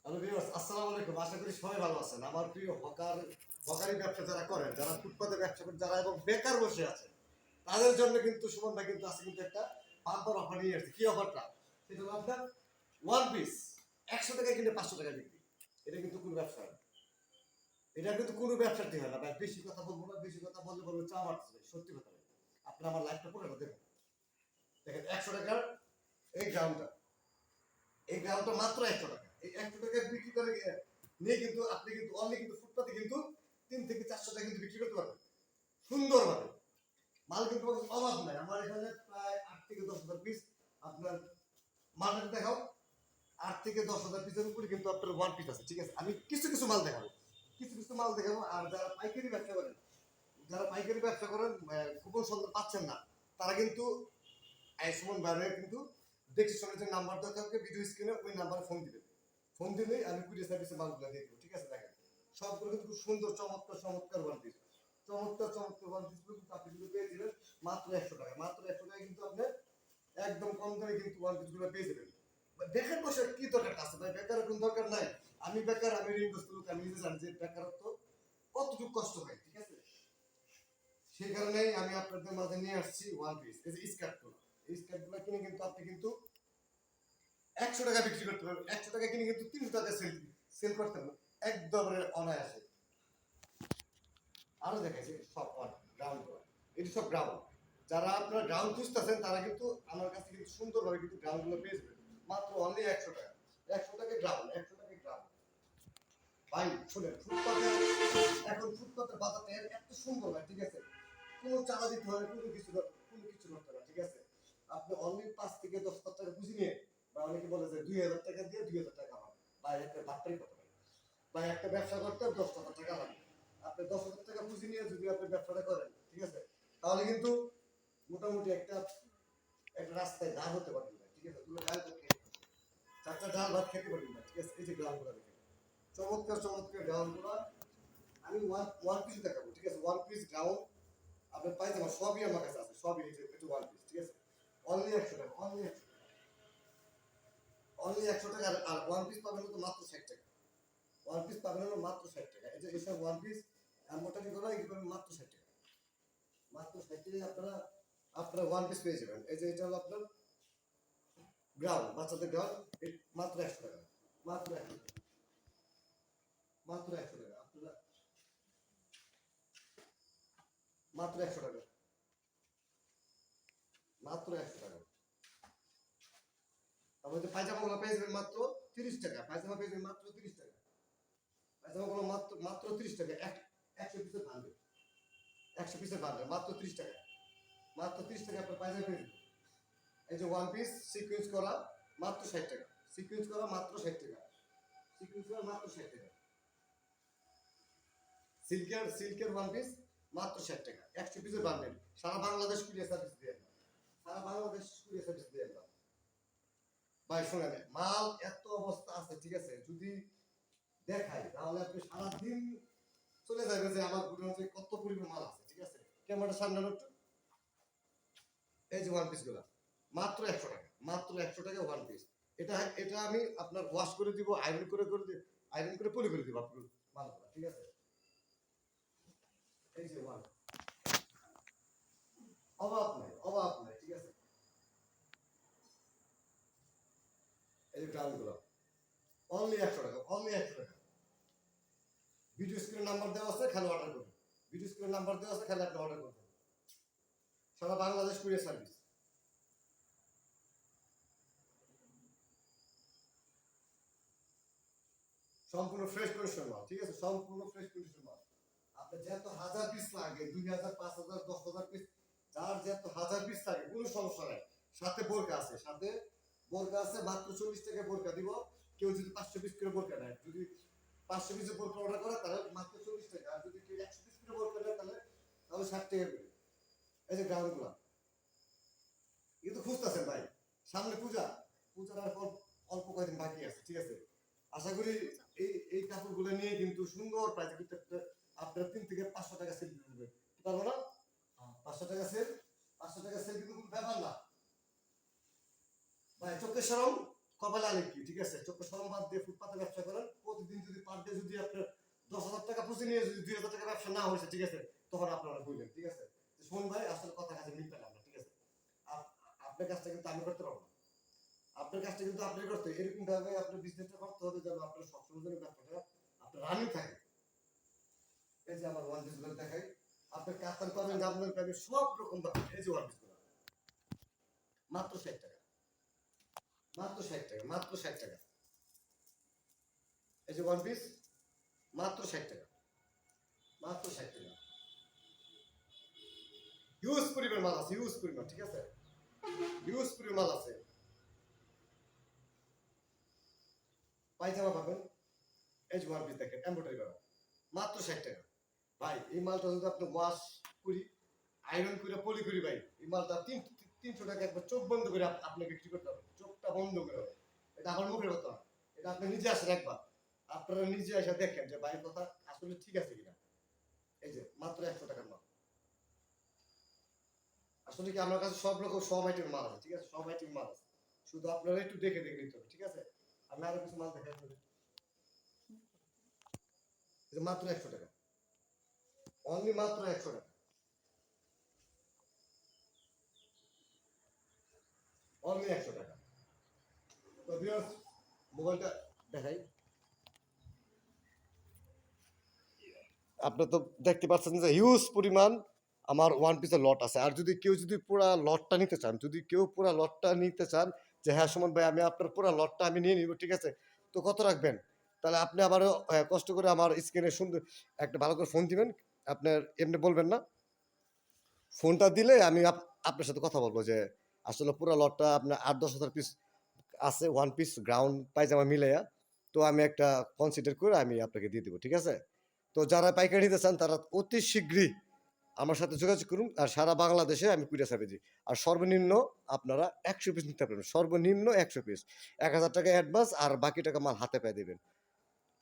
Hello viewers, আসসালামু আলাইকুম। আশা করি সবাই ভালো আছেন। আমার প্রিয় হকারি ব্যবসা যারা করেন, যারা ফুটপাতে ব্যবসা করেন, যারা এবং বেকার বসে আছেন, তাদের জন্য কিন্তু সুমন ভাই কিন্তু আজকে কিন্তু একটা বাম্পার অফার নিয়ে আসছে। কি অফারটা? সেটা হলো আপনার ওয়ান পিস 100 টাকা কিনে 500 টাকা বিক্রি। এটা কিন্তু কোনো ব্যবসা না। এটা কিন্তু কোনো ব্যবসাতে হয় না ভাই। বেশি কথা বলবো না, বেশি কথা বললে বলবো চা মারতেছে। সত্যি কথা ভাই। আপনি আমার লাইফটা পড়ে দেখেন। দেখেন 100 টাকার এই গ্রাউন্ডটা, এই গ্রামটা মাত্র 100 টাকা। এই 100 টাকা বিক্রি করে নিয়ে কিন্তু আপনি কিন্তু অনলি কিন্তু ফুটপাতে কিন্তু 3 থেকে 400 টাকা কিন্তু বিক্রি করতে পারবেন সুন্দরভাবে। মাল কিন্তু অভাব নাই। আমার এখানে প্রায় 8 থেকে 10 হাজার পিস আপনার মার্কেট দেখাও। 8 থেকে 10 হাজার পিসের উপরে কিন্তু আপনার ওয়ান পিস আছে। ঠিক আছে, আমি কিছু কিছু মাল দেখাবো, কিছু কিছু মাল দেখাবো। আর যারা পাইকারি ব্যবসা করেন, যারা পাইকারি ব্যবসা করেন কুপন সন্ধান পাচ্ছেন না, তারা কিন্তু সুমন ভাইয়ের কিন্তু ডেসক্রিপশনে যে নাম্বার দেওয়া থাকবে ভিডিও স্ক্রিনে, ওই নাম্বারে ফোন দিবেন। ফোন দিলেই আমি কুরিয়ার সার্ভিসে মালগুলো দিয়ে দেবো। ঠিক আছে, দেখেন সবগুলো কিন্তু খুব সুন্দর চমৎকার চমৎকার ওয়ান পিস, চমৎকার চমৎকার ওয়ান পিসগুলো কিন্তু আপনি কিন্তু পেয়ে যাবেন মাত্র 100 টাকা। মাত্র 100 টাকা কিন্তু আপনি একদম কম দামে কিন্তু ওয়ান পিসগুলো পেয়ে যাবেন। বেকার বসে কি দরকার আছে ভাই? বেকার কোনো দরকার নাই। আমি বেকার, আমি ঋণগ্রস্ত লোক, আমি নিজে জানি যে বেকারত্ব কতটুকু কষ্ট হয়। ঠিক আছে, সেই কারণেই আমি আপনাদের মাঝে নিয়ে আসছি ওয়ান পিস। এই যে স্কার্টগুলো, এই স্কার্টগুলো কিনে কিন্তু আপনি কিন্তু 100 টাকা বিক্রি করতে পারবেন। 100 টাকা কিনে কিন্তু 300 টাকা সেল সেল করতে পারবেন একদম অনায়াসে। আরো দেখাইছে সব গ্রাউন্ড করা, এটি সব গ্রাউন্ড। যারা আপনারা গ্রাউন্ড খুঁজতেছেন তারা কিন্তু আমার কাছে কিন্তু সুন্দরভাবে কিন্তু গ্রাউন্ড গুলো পেয়ে যাবেন মাত্র অনলি 100 টাকা। 100 টাকা গ্রাউন্ড, 100 টাকা গ্রাউন্ড। ভাই শুনেন, ফুটপাতে এখন ফুটপাতের বাজারটা এত সুন্দর ভাই। ঠিক আছে, কোনো চাঁদা দিতে হবে, কোনো কিছু করতে হবে। ঠিক আছে, আপনি অনলি 5 থেকে 10 হাজার টাকা পুঁজি নিয়ে, বা অনেকে বলে যে 2,000 টাকা দিয়ে 2,000 টাকা হবে, বা একটা বাটপারি কথা ভাই। বা একটা ব্যবসা করতে 10,000 টাকা লাগবে। আপনি 10,000 টাকা পুঁজি নিয়ে যদি আপনি ব্যবসাটা করেন, ঠিক আছে, তাহলে কিন্তু মোটামুটি একটা একটা রাস্তায় ডাল হতে পারবেন না। ঠিক আছে, দুটো ডাল খেতে, চারটা ডাল ভাত খেতে পারবেন না। ঠিক আছে, এই যে গ্রাউন্ডগুলো দেখেন, চমৎকার চমৎকার গ্রাউন্ডগুলো। আমি ওয়ান ওয়ান পিস দেখাবো। ঠিক আছে, ওয়ান পিস গ্রাউন্ড আপনার পাইজামা সবই আমার কাছে আছে, সবই এই যে একটু ওয়ান পিস। ঠিক আছে, অনলি 100 টাকা, অনলি 100 টাকা। আর ওয়ান পিস পাবেন তো মাত্র 60 টাকা। ওয়ান পিস পাবেন হলো মাত্র 60 টাকা। এই যে এইসব ওয়ান পিস মোটামুটি করে এই পাবেন মাত্র 60 টাকা। মাত্র 60 টাকায় আপনারা আপনারা ওয়ান পিস পেয়ে যাবেন। এই যে এটা হলো আপনার গ্রাউন্ড, বাচ্চাদের গ্রাউন্ড, মাত্র 100 টাকা। মাত্র 100 টাকা, মাত্র 100 টাকা। আপনারা মাত্র 100 টাকা, মাত্র 100 টাকা। তারপরে যে পায়জামাগুলো পেয়ে যাবেন মাত্র 30 টাকা। পায়জামা পেয়ে যাবেন মাত্র 30 টাকা। পায়জামাগুলো মাত্র মাত্র 30 টাকা। 100 পিসের বান্ডেল, 100 পিসের বান্ডেল মাত্র 30 টাকা। মাত্র 30 টাকা আপনার পায়জামা পেয়ে যাবেন। এই যে ওয়ান পিস সিকোয়েন্স করা মাত্র 60 টাকা। সিকোয়েন্স করা মাত্র 60 টাকা। সিকোয়েন্স করা মাত্র 60 টাকা। সিল্কের ওয়ান পিস মাত্র 60 টাকা। 100 পিসের বান্ডেল। সারা বাংলাদেশ কুরিয়ার সার্ভিস দিয়ে আমরা, সারা বাংলাদেশ কুরিয়ার সার্ভিস দিয়ে আমরা। ভাই শোনেন, মাল এত অবস্থা আছে। ঠিক আছে, যদি দেখাই তাহলে আপনি সারাদিন চলে যাবে যে আমার গুডাউনে কত পরিমাণ মাল আছে। ঠিক আছে, ক্যামেরাটা সামনে একটু। এই যে ওয়ান পিস গুলা মাত্র 100 টাকা, মাত্র 100 টাকা ওয়ান পিস। এটা এটা আমি আপনার ওয়াশ করে দিব, আয়রন করে দিব, আয়রন করে পলি করে দিব আপনার মালগুলা। ঠিক আছে, এই যে ওয়ান, অভাব নাই, অভাব নাই। ঠিক আছে, এই যে গ্রাউন্ড গুলো অনলি 100 টাকা, অনলি 100 টাকা। ভিডিও স্ক্রিনে নাম্বার দেওয়া আছে, খালি অর্ডার করুন। ভিডিও স্ক্রিনে নাম্বার দেওয়া আছে, খালি আপনি অর্ডার করুন। সারা বাংলাদেশ কুরিয়ার সার্ভিস। সম্পূর্ণ ফ্রেশ কন্ডিশন মাল। ঠিক আছে, সম্পূর্ণ ফ্রেশ কন্ডিশন মাল। আপনার যত হাজার পিস লাগে, 2,000, 5,000, 10,000 পিস, যার যত হাজার পিস লাগে কোনো সমস্যা নাই। সাথে বোরকা আছে, সাথে বোরকা আছে। মাত্র 40 টাকা বোরকা দিব। কেউ যদি 500 পিস করে বোরকা নেয়, যদি 500 পিসের বোরকা অর্ডার করে তাহলে মাত্র 40 টাকা। আর যদি কেউ 100 পিস করে বোরকা নেয় তাহলে তাহলে 60 টাকা করে। এই যে গ্রাউন্ড গুলা কিন্তু খুঁজতেছেন ভাই, সামনে পূজা, পূজার আর অল্প কয়েকদিন বাকি আছে। ঠিক আছে, আশা করি এই এই কাপড়গুলো নিয়ে কিন্তু সুন্দর প্রাইস কিন্তু আপনার 3 থেকে 500 টাকা সেল দিতে হবে। পারবো না? 500 টাকা সেল, 500 টাকা সেল কিন্তু কোনো ব্যাপার না ভাই। চোখের শরম কপালে আলে কি? ঠিক আছে, চোখের শরম বাদ দিয়ে ফুটপাতে ব্যবসা করেন, খুশি নিয়ে যদি 2000 টাকা ব্যবসা না হয়েছে, ঠিক আছে, তখন আপনারা বলবেন, ঠিক আছে, যে শোন ভাই আসলে কথা কাছে মিল পেলাম না, ঠিক আছে, আপনার কাজটা কিন্তু আমি করতে পারবো না, আপনার কাজটা কিন্তু আপনি করতে হবে। এরকম ভাবে আপনার বিজনেসটা করতে হবে যেন আপনার সবসময় যেন ব্যবসাটা আপনার রানিং থাকে। এই যে আমার ওয়ান পিস দেখাই, আপনার কাতার পাবেন, জামদানি পাবেন, সব রকম পাবেন। এই যে ওয়ান পিস মাত্র 60 টাকা, মাত্র 60 টাকা, মাত্র 60 টাকা। এই যে ওয়ান পিস মাত্র 60 টাকা, মাত্র 60 টাকা। হিউজ পরিমাণ মাল আছে, হিউজ পরিমাণ, ঠিক আছে, হিউজ পরিমাণ মাল আছে। পায়জামা পাবেন, এই যে ওয়ান পিস দেখেন এমব্রয়ডারি করা, মাত্র 60 টাকা। ভাই এই মালটা যদি আপনি ওয়াশ করি, আয়রন করে পলি করি, ভাই এই মালটা 300 টাকা একবার চোখ বন্ধ করে আপনি বিক্রি করতে হবে, চোখটা বন্ধ করে হবে। এটা আমার মুখের কথা না, এটা আপনি নিজে আসেন একবার, আপনারা নিজে এসে দেখেন যে ভাইয়ের কথা আসলে ঠিক আছে কিনা। এই যে মাত্র 100 টাকার মাল। আসলে কি আমার কাছে সব রকম সব আইটেম মাল আছে, ঠিক আছে, সব আইটেম মাল আছে, শুধু আপনারা একটু দেখে দেখে নিতে হবে, ঠিক আছে। আমি আরো কিছু মাল দেখাই আপনাদের। এই যে মাত্র 100 টাকা, অনলি মাত্র 100 টাকা, অনলি 100 টাকা। তো ভিউয়ার্স, মোবাইলটা দেখাই, আপনি তো দেখতে পাচ্ছেন যে হিউজ পরিমাণ আমার ওয়ান পিসের লট আছে। আর যদি কেউ যদি পুরা লটটা নিতে চান, যদি কেউ পুরা লটটা নিতে চান যে হ্যাঁ সুমন ভাই আমি আপনার পুরা লটটা আমি নিয়ে নিব, ঠিক আছে, তো কত রাখবেন, তাহলে আপনি আবারও কষ্ট করে আমার স্ক্রিনে সুন্দর একটা ভালো করে ফোন দিবেন। আপনার এমনি বলবেন না, ফোনটা দিলে আমি আপনার সাথে কথা বলবো যে আসলে পুরা লটটা আপনার 8-10 হাজার পিস আছে, ওয়ান পিস গ্রাউন্ড পায়জামা মিলাইয়া। তো আমি একটা কনসিডার করে আমি আপনাকে দিয়ে দেবো, ঠিক আছে। তো যারা পাইকারি নিতে চান তারা অতি শীঘ্রই আমার সাথে যোগাযোগ করুন। আর সারা বাংলাদেশে আমি কুরিয়ার সার্ভিস দিই। আর সর্বনিম্ন আপনারা 100 পিস নিতে পারবেন, সর্বনিম্ন 100 পিস, 1000 টাকা অ্যাডভান্স আর বাকি টাকা মাল হাতে পেয়ে দেবেন।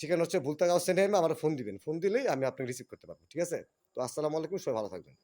ঠিকানা হচ্ছে ভুলতাগাঁও সেন্টারে, আমার ফোন দিবেন, ফোন দিলেই আমি আপনাকে রিসিভ করতে পারবো, ঠিক আছে। তো আসসালামু আলাইকুম, সবাই ভালো থাকবেন।